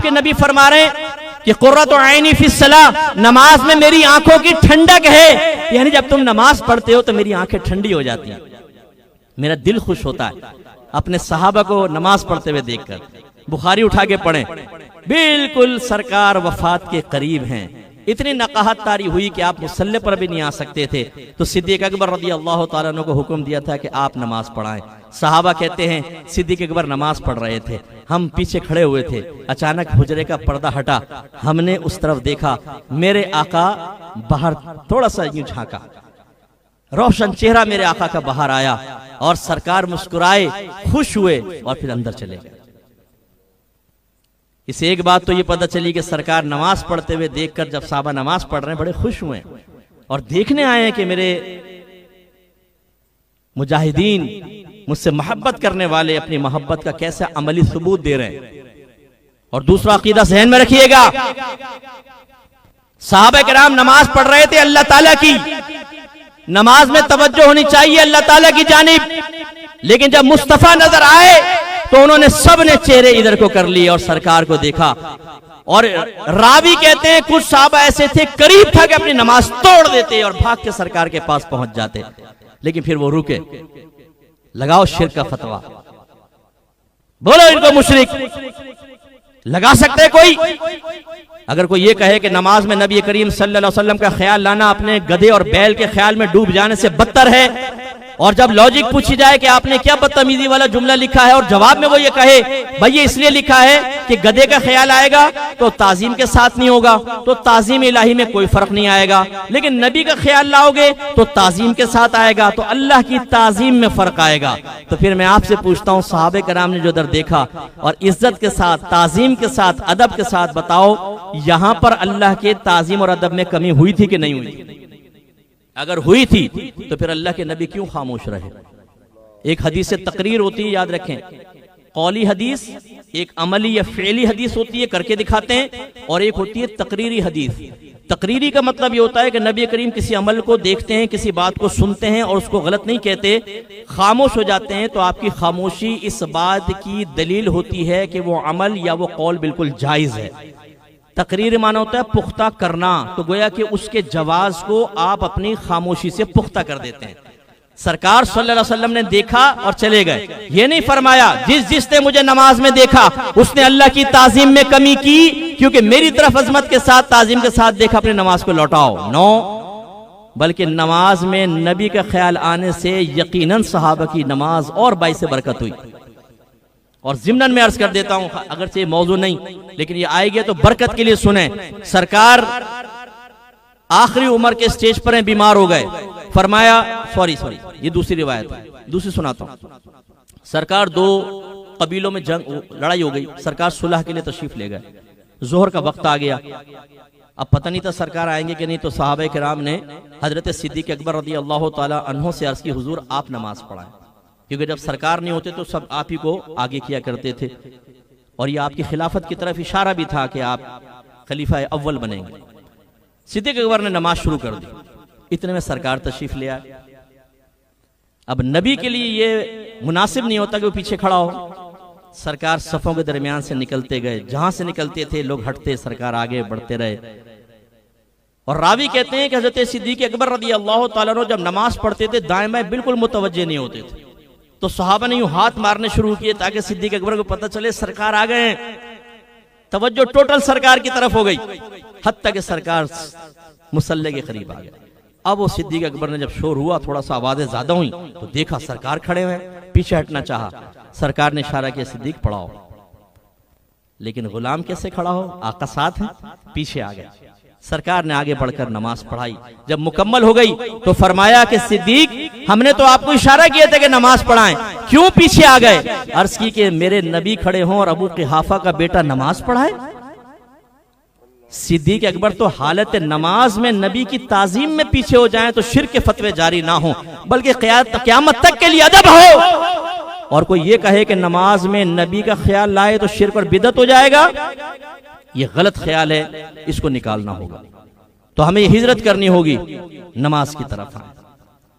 کے نبی فرما رہے ہیں کہ قرۃ عینی فی الصلاۃ، نماز میں میری آنکھوں کی ٹھنڈک ہے، یعنی جب تم نماز پڑھتے ہو تو میری آنکھیں ٹھنڈی ہو جاتی ہیں، میرا دل خوش ہوتا ہے اپنے صحابہ کو نماز پڑھتے ہوئے دیکھ کر۔ بخاری اٹھا کے پڑھیں، بالکل سرکار وفات کے قریب ہیں، اتنی نقاہت طاری ہوئی کہ آپ مصلی پر بھی نہیں آ سکتے تھے، تو صدیق اکبر رضی اللہ تعالیٰ عنہ کو حکم دیا تھا کہ آپ نماز پڑھائیں۔ صحابہ کہتے ہیں صدیق اکبر نماز پڑھ رہے تھے، ہم پیچھے کھڑے ہوئے تھے، اچانک حجرے کا پردہ ہٹا، ہم نے اس طرف دیکھا، میرے آقا باہر تھوڑا سا یوں جھانکا، روشن چہرہ میرے آقا کا باہر آیا اور سرکار مسکرائے، خوش ہوئے اور پھر اندر چلے گئے۔ اس ایک بات تو یہ پتہ چلی کہ سرکار نماز پڑھتے ہوئے دیکھ کر جب صحابہ نماز پڑھ رہے ہیں بڑے خوش ہوئے اور دیکھنے آئے ہیں کہ میرے مجاہدین مجھ سے محبت کرنے والے اپنی محبت کا کیسا عملی ثبوت دے رہے ہیں۔ اور دوسرا عقیدہ ذہن میں رکھیے گا، صحابہ کرام نماز پڑھ رہے تھے اللہ تعالیٰ کی، نماز میں توجہ ہونی چاہیے اللہ تعالیٰ کی جانب، لیکن جب مصطفیٰ نظر آئے تو انہوں نے سب نے چہرے ادھر کو کر لیے اور سرکار کو دیکھا۔ اور راوی کہتے ہیں کچھ صحابہ ایسے تھے قریب تھا کہ اپنی نماز توڑ دیتے اور بھاگ کے سرکار کے پاس پہنچ جاتے، لیکن پھر وہ رکے۔ لگاؤ شرک کا فتویٰ، بولو ان کو مشرک لگا سکتے کوئی؟ اگر کوئی یہ کہے کہ نماز میں نبی کریم صلی اللہ علیہ وسلم کا خیال لانا اپنے گدھے اور بیل کے خیال میں ڈوب جانے سے بدتر ہے، اور جب لاجک پوچھی جائے کہ آپ نے کیا بدتمیزی والا جملہ لکھا ہے اور جواب میں وہ یہ کہے بھائی یہ اس لیے لکھا ہے کہ گدھے کا خیال آئے گا تو تعظیم کے ساتھ نہیں ہوگا، تو تعظیم الہی میں کوئی فرق نہیں آئے گا، لیکن نبی کا خیال لاؤ گے تو تعظیم کے ساتھ آئے گا، تو اللہ کی تعظیم میں فرق آئے گا۔ تو پھر میں آپ سے پوچھتا ہوں صحابہ کرام نے جو در دیکھا اور عزت کے ساتھ، تعظیم کے ساتھ، ادب کے ساتھ، بتاؤ یہاں پر اللہ کے تعظیم اور ادب میں کمی ہوئی تھی کہ نہیں ہوئی تھی؟ اگر ہوئی تھی تو پھر اللہ کے نبی کیوں خاموش رہے؟ ایک حدیث سے تقریر ہوتی ہے، یاد رکھیں، قولی حدیث ایک عملی یا فعلی حدیث ہوتی ہے، کر کے دکھاتے ہیں، اور ایک ہوتی ہے تقریری حدیث۔ تقریری کا مطلب یہ ہوتا ہے کہ نبی کریم کسی عمل کو دیکھتے ہیں، کسی بات کو سنتے ہیں اور اس کو غلط نہیں کہتے، خاموش ہو جاتے ہیں، تو آپ کی خاموشی اس بات کی دلیل ہوتی ہے کہ وہ عمل یا وہ قول بالکل جائز ہے۔ تقریر معنی ہوتا ہے پختہ کرنا، تو گویا کہ اس کے جواز کو آپ اپنی خاموشی سے پختہ کر دیتے ہیں۔ سرکار صلی اللہ علیہ وسلم نے دیکھا اور چلے گئے، یہ نہیں فرمایا جس نے مجھے نماز میں دیکھا اس نے اللہ کی تعظیم میں کمی کی، کیونکہ میری طرف عظمت کے ساتھ، تعظیم کے ساتھ دیکھا، اپنی نماز کو لوٹاؤ، نو، بلکہ نماز میں نبی کا خیال آنے سے یقیناً صحابہ کی نماز اور باعث برکت ہوئی۔ اور ضمناً میں عرض کر دیتا ہوں، اگرچہ موضوع نہیں لیکن یہ آئے گی تو برکت کے لیے سنیں، سرکار آخری عمر کے سٹیج پر ہیں، بیمار ہو گئے، فرمایا سوری یہ دوسری روایت ہے، دوسری سناتا ہوں۔ سرکار دو قبیلوں میں لڑائی ہو گئی، سرکار صلح کے لیے تشریف لے گئے، ظہر کا وقت آ گیا، اب پتہ نہیں تھا سرکار آئیں گے کہ نہیں، تو صحابہ کرام نے حضرت صدیق اکبر رضی اللہ تعالی عنہ سے عرض کی حضور آپ نماز پڑھائیں، کیونکہ جب سرکار نہیں ہوتے تو سب آپ ہی کو آگے کیا کرتے تھے، اور یہ آپ کی خلافت کی طرف اشارہ بھی تھا کہ آپ خلیفہ اول بنیں گے۔ صدیق اکبر نے نماز شروع کر دی، اتنے میں سرکار تشریف لے آئے۔ اب نبی کے لیے یہ مناسب نہیں ہوتا کہ وہ پیچھے کھڑا ہو، سرکار صفوں کے درمیان سے نکلتے گئے، جہاں سے نکلتے تھے لوگ ہٹتے، سرکار آگے بڑھتے رہے۔ اور راوی کہتے ہیں کہ حضرت صدیق اکبر رضی اللہ تعالیٰ عنہ جب نماز پڑھتے تھے دائیں بائیں بالکل متوجہ نہیں ہوتے تھے، تو صحابہ نے یوں ہاتھ مارنے شروع کیے تاکہ صدیق اکبر کو پتہ چلے سرکار آ گئے ہیں، توجہ ٹوٹل سرکار کی طرف ہو گئی، حتیٰ کہ سرکار مصلی کے قریب آ گئے۔ اب وہ صدیق اکبر نے جب شور ہوا، تھوڑا سا آوازیں زیادہ ہوئیں، تو دیکھا سرکار کھڑے ہوئے، پیچھے ہٹنا چاہا، سرکار نے اشارہ کیا صدیق پڑھاؤ، لیکن غلام کیسے کھڑا ہو، آقا ساتھ ہیں، پیچھے آ گئے۔ سرکار نے آگے بڑھ کر نماز پڑھائی، جب مکمل ہو گئی تو فرمایا کہ صدیق ہم نے تو آپ کو اشارہ کیا تھا کہ نماز پڑھائیں، کیوں پیچھے آ گئے؟ عرض کی کہ میرے نبی کھڑے ہوں اور ابو قحافہ کا بیٹا نماز پڑھائے۔ صدیق اکبر تو حالت نماز میں نبی کی تعظیم میں پیچھے ہو جائیں تو شرک کے فتوے جاری نہ ہوں، بلکہ قیامت تک کے لیے ادب ہو۔ اور کوئی یہ کہے کہ نماز میں نبی کا خیال لائے تو شرک اور بدعت ہو جائے گا، یہ غلط خیال ہے، اس کو نکالنا ہوگا۔ تو ہمیں ہجرت کرنی ہوگی، نماز کی طرف آئیں۔